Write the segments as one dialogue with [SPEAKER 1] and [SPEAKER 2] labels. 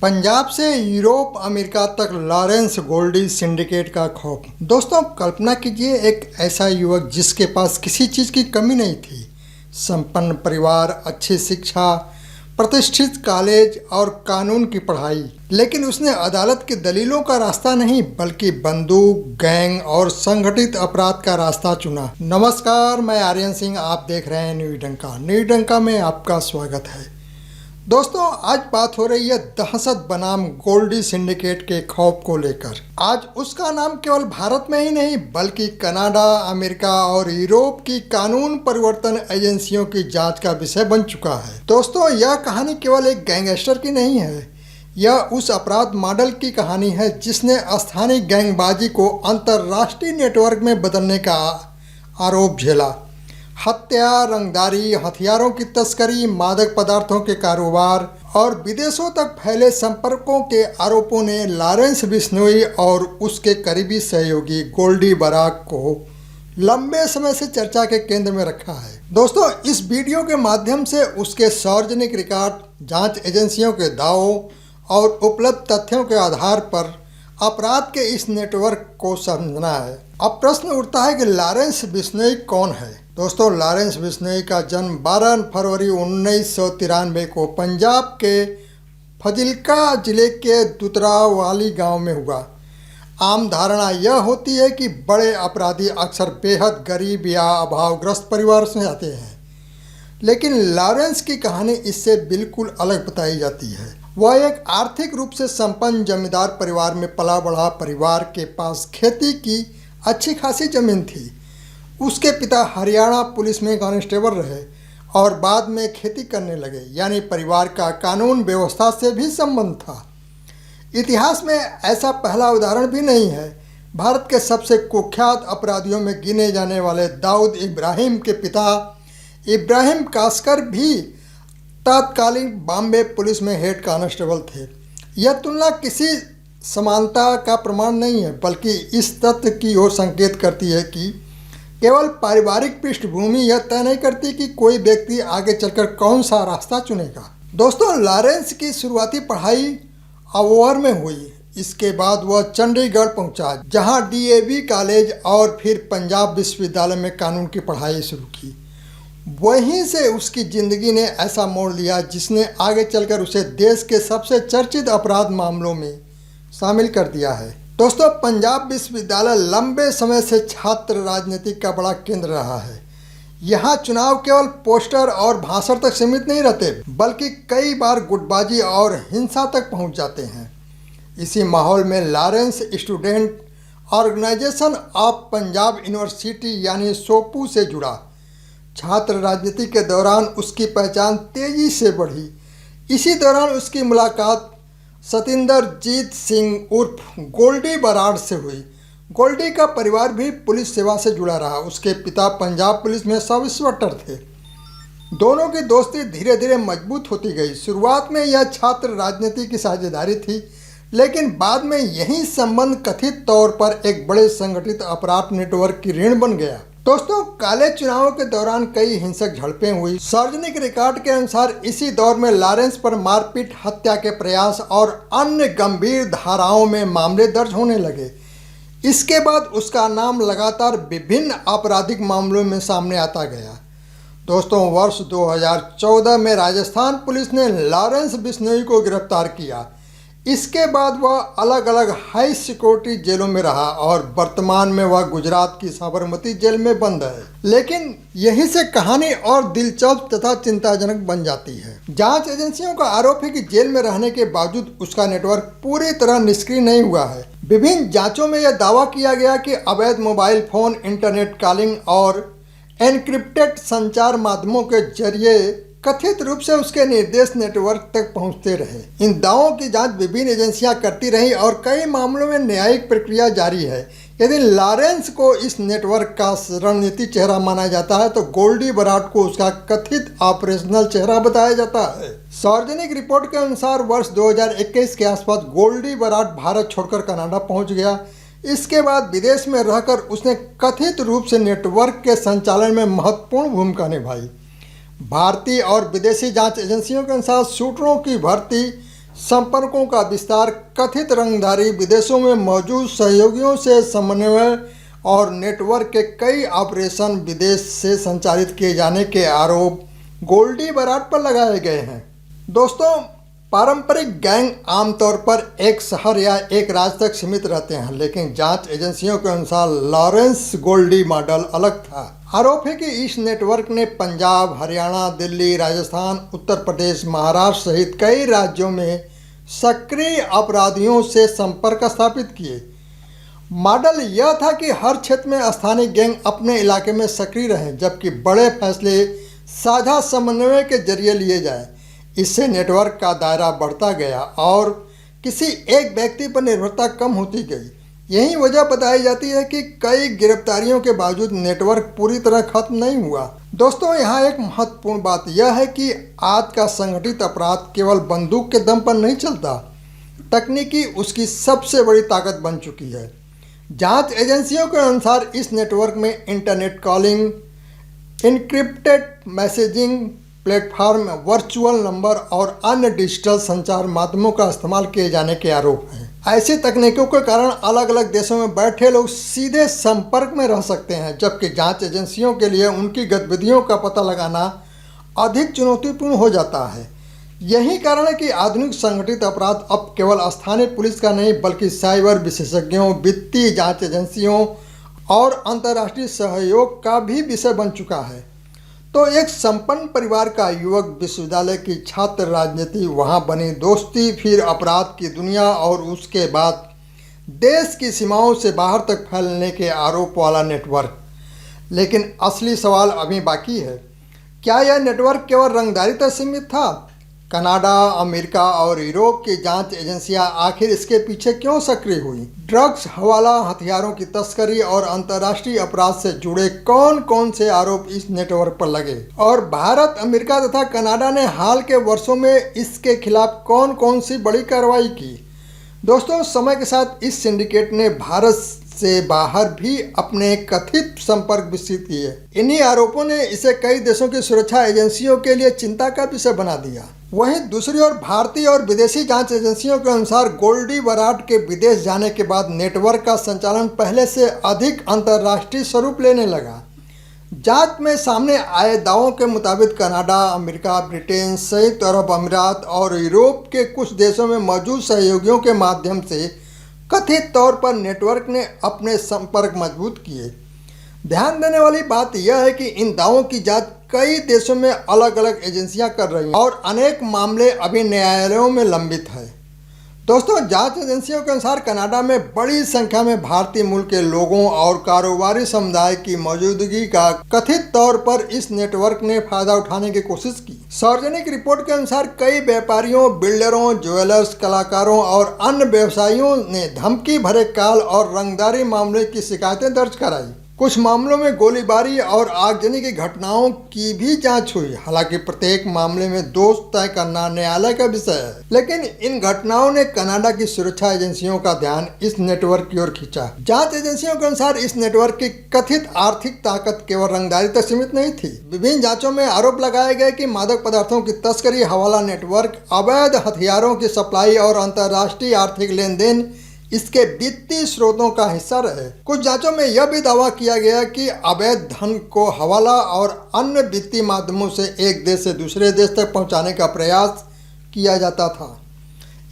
[SPEAKER 1] पंजाब से Europe America तक Lawrence Goldy syndicate का खौफ। दोस्तों, कल्पना कीजिए एक ऐसा युवक जिसके पास किसी चीज़ की कमी नहीं थी। संपन्न परिवार, अच्छी शिक्षा, प्रतिष्ठित कॉलेज और कानून की पढ़ाई, लेकिन उसने अदालत की दलीलों का रास्ता नहीं बल्कि बंदूक, गैंग और संगठित अपराध का रास्ता चुना। नमस्कार, मैं आर्यन सिंह, आप देख रहे हैं न्यूज़ डंका। न्यूज़ डंका में आपका स्वागत है। दोस्तों, आज बात हो रही है दहशत बनाम गोल्डी सिंडिकेट के खौफ को लेकर। आज उसका नाम केवल भारत में ही नहीं बल्कि कनाडा, अमेरिका और यूरोप की कानून परिवर्तन एजेंसियों की जांच का विषय बन चुका है। दोस्तों, यह कहानी केवल एक गैंगस्टर की नहीं है, यह उस अपराध मॉडल की कहानी है जिसने स्थानीय गैंगबाजी को अंतर्राष्ट्रीय नेटवर्क में बदलने का आरोप झेला। हत्या, रंगदारी, हथियारों की तस्करी, मादक पदार्थों के कारोबार और विदेशों तक फैले संपर्कों के आरोपों ने लॉरेंस बिश्नोई और उसके करीबी सहयोगी गोल्डी बराक को लंबे समय से चर्चा के केंद्र में रखा है। दोस्तों, इस वीडियो के माध्यम से उसके सार्वजनिक रिकॉर्ड, जांच एजेंसियों के दावों और उपलब्ध तथ्यों के आधार पर अपराध के इस नेटवर्क को समझना है। अब प्रश्न उठता है कि लॉरेंस बिश्नोई कौन है। दोस्तों, लॉरेंस बिश्नोई का जन्म 12 फरवरी 1993 को पंजाब के फजिल्का जिले के दुतरावाली गांव में हुआ। आम धारणा यह होती है कि बड़े अपराधी अक्सर बेहद गरीब या अभावग्रस्त परिवार से आते हैं, लेकिन लॉरेंस की कहानी इससे बिल्कुल अलग बताई जाती है। वह एक आर्थिक रूप से संपन्न जमींदार परिवार में पला बढ़ा। परिवार के पास खेती की अच्छी खासी जमीन थी। उसके पिता हरियाणा पुलिस में कांस्टेबल रहे और बाद में खेती करने लगे, यानी परिवार का कानून व्यवस्था से भी संबंध था। इतिहास में ऐसा पहला उदाहरण भी नहीं है। भारत के सबसे कुख्यात अपराधियों में गिने जाने वाले दाऊद इब्राहिम के पिता इब्राहिम कास्कर भी तत्कालीन बॉम्बे पुलिस में हेड कांस्टेबल थे। यह तुलना किसी समानता का प्रमाण नहीं है बल्कि इस तथ्य की ओर संकेत करती है कि केवल पारिवारिक पृष्ठभूमि यह तय नहीं करती कि कोई व्यक्ति आगे चलकर कौन सा रास्ता चुनेगा। दोस्तों, लॉरेंस की शुरुआती पढ़ाई अवोहर में हुई। इसके बाद वह चंडीगढ़ पहुंचा, जहां डीएवी कॉलेज और फिर पंजाब विश्वविद्यालय में कानून की पढ़ाई शुरू की। वहीं से उसकी ज़िंदगी ने ऐसा मोड़ लिया जिसने आगे चलकर उसे देश के सबसे चर्चित अपराध मामलों में शामिल कर दिया है। दोस्तों, पंजाब विश्वविद्यालय लंबे समय से छात्र राजनीति का बड़ा केंद्र रहा है। यहाँ चुनाव केवल पोस्टर और भाषण तक सीमित नहीं रहते बल्कि कई बार गुटबाजी और हिंसा तक पहुँच जाते हैं। इसी माहौल में Lawrence student organisation of Punjab university यानी सोपू से जुड़ा। छात्र राजनीति के दौरान उसकी पहचान तेजी से बढ़ी। इसी दौरान उसकी मुलाकात सतिंदरजीत सिंह उर्फ गोल्डी बराड से हुई। गोल्डी का परिवार भी पुलिस सेवा से जुड़ा रहा। उसके पिता पंजाब पुलिस में सब इंस्पेक्टर थे। दोनों की दोस्ती धीरे धीरे मजबूत होती गई। शुरुआत में यह छात्र राजनीति की साझेदारी थी, लेकिन बाद में यही संबंध कथित तौर पर एक बड़े संगठित अपराध नेटवर्क की रीढ़ बन गया। दोस्तों, कॉलेज चुनावों के दौरान कई हिंसक झड़पें हुई। सार्वजनिक रिकॉर्ड के अनुसार इसी दौर में लॉरेंस पर मारपीट, हत्या के प्रयास और अन्य गंभीर धाराओं में मामले दर्ज होने लगे। इसके बाद उसका नाम लगातार विभिन्न आपराधिक मामलों में सामने आता गया। दोस्तों, वर्ष 2014 में राजस्थान पुलिस ने लॉरेंस बिश्नोई को गिरफ्तार किया। इसके बाद वह अलग अलग हाई सिक्योरिटी जेलों में रहा और वर्तमान में वह गुजरात की साबरमती जेल में बंद है। लेकिन यहीं से कहानी और दिलचस्प तथा चिंताजनक बन जाती है। जांच एजेंसियों का आरोप है कि जेल में रहने के बावजूद उसका नेटवर्क पूरी तरह निष्क्रिय नहीं हुआ है। विभिन्न जांचों में यह दावा किया गया कि अवैध मोबाइल फोन, इंटरनेट कॉलिंग और एनक्रिप्टेड संचार माध्यमों के जरिए कथित रूप से उसके निर्देश नेटवर्क तक पहुंचते रहे। इन दावों की जांच विभिन्न एजेंसियां करती रहीं और कई मामलों में न्यायिक प्रक्रिया जारी है। यदि लॉरेंस को इस नेटवर्क का रणनीतिक चेहरा माना जाता है तो गोल्डी बराड को उसका कथित ऑपरेशनल चेहरा बताया जाता है। सार्वजनिक रिपोर्ट के अनुसार वर्ष 2021 के आसपास गोल्डी बराड भारत छोड़कर कनाडा पहुंच गया। इसके बाद विदेश में रहकर उसने कथित रूप से नेटवर्क के संचालन में महत्वपूर्ण भूमिका निभाई। भारतीय और विदेशी जांच एजेंसियों के अनुसार शूटरों की भर्ती संपर्कों का विस्तार, कथित रंगधारी विदेशों में मौजूद सहयोगियों से समन्वय और नेटवर्क के कई ऑपरेशन विदेश से संचालित किए जाने के आरोप गोल्डी बराड पर लगाए गए हैं। दोस्तों, पारंपरिक गैंग आमतौर पर एक शहर या एक राज्य तक सीमित रहते हैं, लेकिन जांच एजेंसियों के अनुसार लॉरेंस गोल्डी मॉडल अलग था। आरोप है कि इस नेटवर्क ने पंजाब, हरियाणा, दिल्ली, राजस्थान, उत्तर प्रदेश, महाराष्ट्र सहित कई राज्यों में सक्रिय अपराधियों से संपर्क स्थापित किए। मॉडल यह था कि हर क्षेत्र में स्थानीय गैंग अपने इलाके में सक्रिय रहें, जबकि बड़े फैसले साझा समन्वय के जरिए लिए जाए। इससे नेटवर्क का दायरा बढ़ता गया और किसी एक व्यक्ति पर निर्भरता कम होती गई। यही वजह बताई जाती है कि कई गिरफ्तारियों के बावजूद नेटवर्क पूरी तरह खत्म नहीं हुआ। दोस्तों, यहाँ एक महत्वपूर्ण बात यह है कि आज का संगठित अपराध केवल बंदूक के दम पर नहीं चलता। तकनीकी उसकी सबसे बड़ी ताकत बन चुकी है। जांच एजेंसियों के अनुसार इस नेटवर्क में internet calling, encrypted messaging platform, virtual number और अन्य डिजिटल संचार माध्यमों का इस्तेमाल किए जाने के आरोप हैं। ऐसी तकनीकों के कारण अलग अलग देशों में बैठे लोग सीधे संपर्क में रह सकते हैं, जबकि जांच एजेंसियों के लिए उनकी गतिविधियों का पता लगाना अधिक चुनौतीपूर्ण हो जाता है। यही कारण है कि आधुनिक संगठित अपराध अब केवल स्थानीय पुलिस का नहीं, बल्कि साइबर विशेषज्ञों, वित्तीय जांच एजेंसियों और अंतर्राष्ट्रीय सहयोग का भी विषय बन चुका है। तो एक संपन्न परिवार का युवक, विश्वविद्यालय की छात्र राजनीति, वहाँ बनी दोस्ती, फिर अपराध की दुनिया और उसके बाद देश की सीमाओं से बाहर तक फैलने के आरोप वाला नेटवर्क। लेकिन असली सवाल अभी बाकी है। क्या यह नेटवर्क केवल रंगदारी तक सीमित था? कनाडा, अमेरिका और यूरोप की जांच एजेंसियां आखिर इसके पीछे क्यों सक्रिय हुई? ड्रग्स, हवाला, हथियारों की तस्करी और अंतर्राष्ट्रीय अपराध से जुड़े कौन कौन से आरोप इस नेटवर्क पर लगे? और भारत, अमेरिका तथा कनाडा ने हाल के वर्षों में इसके खिलाफ कौन कौन सी बड़ी कार्रवाई की? दोस्तों, समय के साथ इस सिंडिकेट ने भारत से बाहर भी अपने कथित संपर्क विकसित किए। इन्हीं आरोपों ने इसे कई देशों की सुरक्षा एजेंसियों के लिए चिंता का विषय बना दिया। वहीं दूसरी ओर भारतीय और विदेशी जांच एजेंसियों के अनुसार गोल्डी बराड के विदेश जाने के बाद नेटवर्क का संचालन पहले से अधिक अंतर्राष्ट्रीय स्वरूप लेने लगा। जांच में सामने आए दावों के मुताबिक कनाडा, अमेरिका, ब्रिटेन, संयुक्त अरब अमीरात और यूरोप के कुछ देशों में मौजूद सहयोगियों के माध्यम से कथित तौर पर नेटवर्क ने अपने संपर्क मजबूत किए। ध्यान देने वाली बात यह है कि इन दावों की जांच कई देशों में अलग अलग एजेंसियां कर रही हैं और अनेक मामले अभी न्यायालयों में लंबित है। दोस्तों, जांच एजेंसियों के अनुसार कनाडा में बड़ी संख्या में भारतीय मूल के लोगों और कारोबारी समुदाय की मौजूदगी का कथित तौर पर इस नेटवर्क ने फायदा उठाने की कोशिश की। सार्वजनिक रिपोर्ट के अनुसार कई व्यापारियों, बिल्डरों, ज्वेलर्स, कलाकारों और अन्य व्यवसायियों ने धमकी भरे कॉल और रंगदारी मामले की शिकायतें दर्ज कराई। कुछ मामलों में गोलीबारी और आगजनी की घटनाओं की भी जांच हुई। हालांकि प्रत्येक मामले में दोष तय करना न्यायालय का विषय है, लेकिन इन घटनाओं ने कनाडा की सुरक्षा एजेंसियों का ध्यान इस नेटवर्क की ओर खींचा। जांच एजेंसियों के अनुसार इस नेटवर्क की कथित आर्थिक ताकत केवल रंगदारी तक सीमित नहीं थी। विभिन्न जांचों में आरोप लगाए गए कि मादक पदार्थों की तस्करी, हवाला नेटवर्क, अवैध हथियारों की सप्लाई और अंतर्राष्ट्रीय आर्थिक लेन देन इसके वित्तीय स्रोतों का हिस्सा रहे। कुछ जांचों में यह भी दावा किया गया कि अवैध धन को हवाला और अन्य वित्तीय माध्यमों से एक देश से दूसरे देश तक पहुंचाने का प्रयास किया जाता था।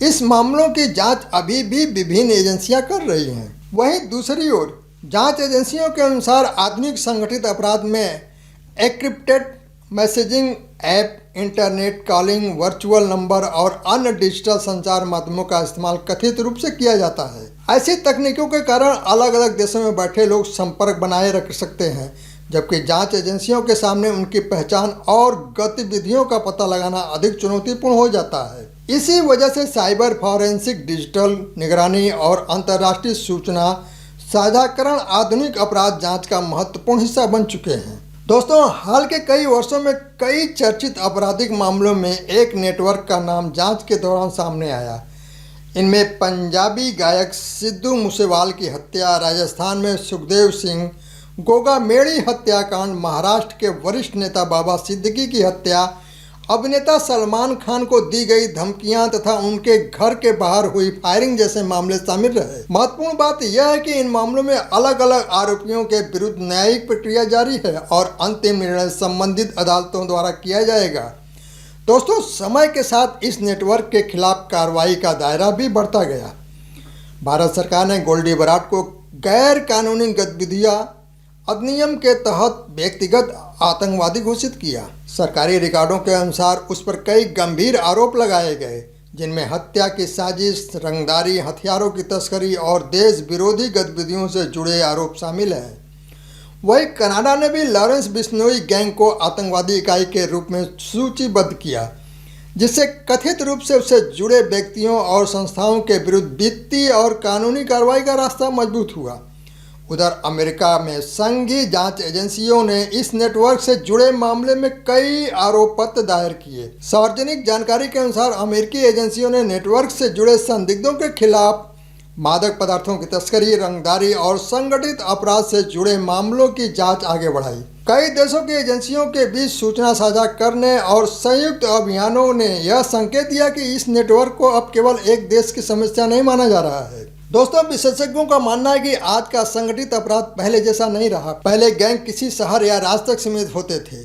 [SPEAKER 1] इस मामलों की जांच अभी भी विभिन्न एजेंसियां कर रही हैं। वहीं दूसरी ओर जांच एजेंसियों के अनुसार आधुनिक संगठित अपराध में encrypted messaging app, internet calling, virtual number और अन्य डिजिटल संचार माध्यमों का इस्तेमाल कथित रूप से किया जाता है। ऐसी तकनीकों के कारण अलग अलग देशों में बैठे लोग संपर्क बनाए रख सकते हैं, जबकि जांच एजेंसियों के सामने उनकी पहचान और गतिविधियों का पता लगाना अधिक चुनौतीपूर्ण हो जाता है। इसी वजह से साइबर फॉरेंसिक, डिजिटल निगरानी और अंतर्राष्ट्रीय सूचना साझाकरण आधुनिक अपराध जांच का महत्वपूर्ण हिस्सा बन चुके हैं। दोस्तों, हाल के कई वर्षों में कई चर्चित आपराधिक मामलों में एक नेटवर्क का नाम जांच के दौरान सामने आया। इनमें पंजाबी गायक सिद्धू मूसेवाल की हत्या, राजस्थान में सुखदेव सिंह, गोगा मेड़ी हत्याकांड, महाराष्ट्र के वरिष्ठ नेता बाबा सिद्दीकी की हत्या अभिनेता सलमान खान को दी गई धमकियां तथा उनके घर के बाहर हुई फायरिंग जैसे मामले शामिल रहे। महत्वपूर्ण बात यह है कि इन मामलों में अलग अलग आरोपियों के विरुद्ध न्यायिक प्रक्रिया जारी है और अंतिम निर्णय संबंधित अदालतों द्वारा किया जाएगा। दोस्तों, समय के साथ इस नेटवर्क के खिलाफ कार्रवाई का दायरा भी बढ़ता गया। भारत सरकार ने गोल्डी बराड को गैर कानूनी गतिविधियां अधिनियम के तहत व्यक्तिगत आतंकवादी घोषित किया। सरकारी रिकॉर्डों के अनुसार उस पर कई गंभीर आरोप लगाए गए, जिनमें हत्या की साजिश, रंगदारी, हथियारों की तस्करी और देश विरोधी गतिविधियों से जुड़े आरोप शामिल हैं। वहीं कनाडा ने भी लॉरेंस बिश्नोई गैंग को आतंकवादी इकाई के रूप में सूचीबद्ध किया, जिससे कथित रूप से उससे जुड़े व्यक्तियों और संस्थाओं के विरुद्ध वित्तीय और कानूनी कार्रवाई का रास्ता मजबूत हुआ। उधर अमेरिका में संघीय जांच एजेंसियों ने इस नेटवर्क से जुड़े मामले में कई आरोप पत्र दायर किए। सार्वजनिक जानकारी के अनुसार अमेरिकी एजेंसियों ने नेटवर्क से जुड़े संदिग्धों के खिलाफ मादक पदार्थों की तस्करी, रंगदारी और संगठित अपराध से जुड़े मामलों की जांच आगे बढ़ाई। कई देशों की एजेंसियों के बीच सूचना साझा करने और संयुक्त अभियानों ने यह संकेत दिया कि इस नेटवर्क को अब केवल एक देश की समस्या नहीं माना जा रहा है। दोस्तों, विशेषज्ञों का मानना है कि आज का संगठित अपराध पहले जैसा नहीं रहा। पहले गैंग किसी शहर या राज्य तक सीमित होते थे।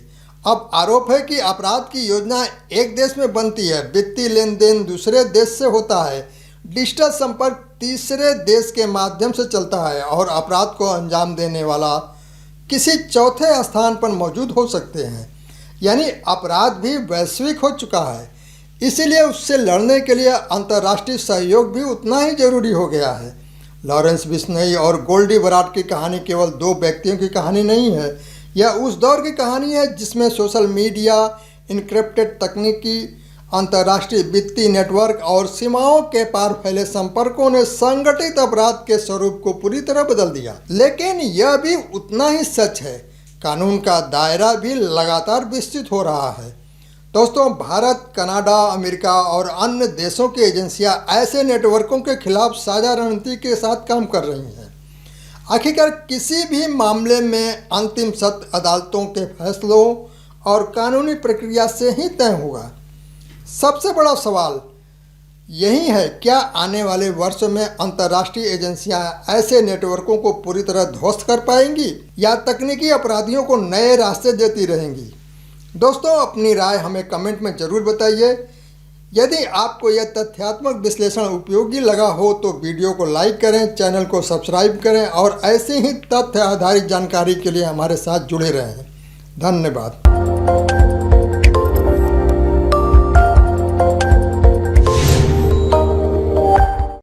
[SPEAKER 1] अब आरोप है कि अपराध की योजना एक देश में बनती है, वित्तीय लेन देन दूसरे देश से होता है, डिजिटल संपर्क तीसरे देश के माध्यम से चलता है और अपराध को अंजाम देने वाला किसी चौथे स्थान पर मौजूद हो सकते हैं। यानी अपराध भी वैश्विक हो चुका है। इसीलिए उससे लड़ने के लिए अंतर्राष्ट्रीय सहयोग भी उतना ही जरूरी हो गया है। लॉरेंस बिश्नोई और गोल्डी बराड की कहानी केवल दो व्यक्तियों की कहानी नहीं है, यह उस दौर की कहानी है जिसमें सोशल मीडिया, इनक्रिप्टेड तकनीकी, अंतर्राष्ट्रीय वित्तीय नेटवर्क और सीमाओं के पार फैले संपर्कों ने संगठित अपराध के स्वरूप को पूरी तरह बदल दिया। लेकिन यह भी उतना ही सच है, कानून का दायरा भी लगातार विस्तृत हो रहा है। दोस्तों, भारत, कनाडा, अमेरिका और अन्य देशों की एजेंसियां ऐसे नेटवर्कों के खिलाफ साझा रणनीति के साथ काम कर रही हैं। आखिरकार किसी भी मामले में अंतिम सत्य अदालतों के फैसलों और कानूनी प्रक्रिया से ही तय होगा। सबसे बड़ा सवाल यही है, क्या आने वाले वर्षों में अंतर्राष्ट्रीय एजेंसियां ऐसे नेटवर्कों को पूरी तरह ध्वस्त कर पाएंगी या तकनीकी अपराधियों को नए रास्ते देती रहेंगी? दोस्तों, अपनी राय हमें कमेंट में ज़रूर बताइए। यदि आपको यह तथ्यात्मक विश्लेषण उपयोगी लगा हो तो वीडियो को लाइक करें, चैनल को सब्सक्राइब करें और ऐसे ही तथ्य आधारित जानकारी के लिए हमारे साथ जुड़े रहें। धन्यवाद।